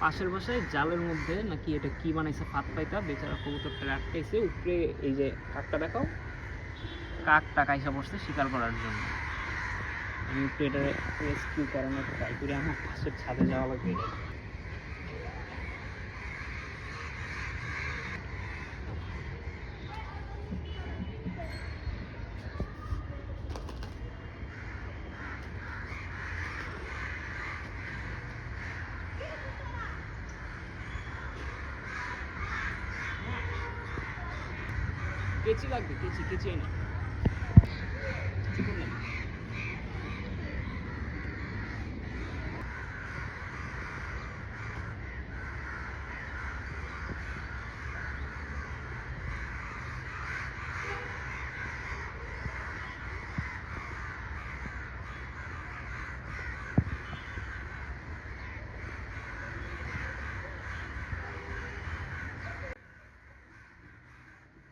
পাশের বাসায় জালের মধ্যে নাকি এটা কি বানাইছে ফাঁদ পাইতা, বেচারা কবুতরটা আটকাইছে উপরে। এই যে কাকটা দেখাও, কাকটা কাইসা বসছে শিকার করার জন্য। আমি একটু এটা রেস্কিউ করানোর ট্রাই করি, আমার পাশের ছাদে যাওয়া লাগবে। কেচি লাগবে, কেচি কেচি না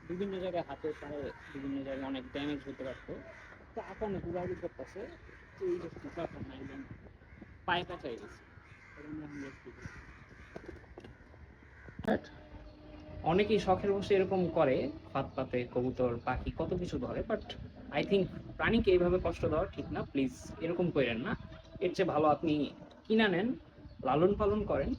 বিভিন্ন জায়গায় হাতে পায়ে বিভিন্ন জায়গায় অনেক ড্যামেজ হতে পারতো। তো আকানে ঘোরাঘুরি করতেছে, এই যে ফুটা না একদম পায়ে কাঁচাই গেছে। অনেকেই শখের বসে এরকম করে, ফাঁদ পাতে কবুতর পাখি কত কিছু ধরে, বাট আই থিঙ্ক প্রাণীকে এইভাবে কষ্ট দেওয়া ঠিক না। প্লিজ এরকম করেন না। এর চেয়ে ভালো আপনি কিনা নেন, লালন পালন করেন,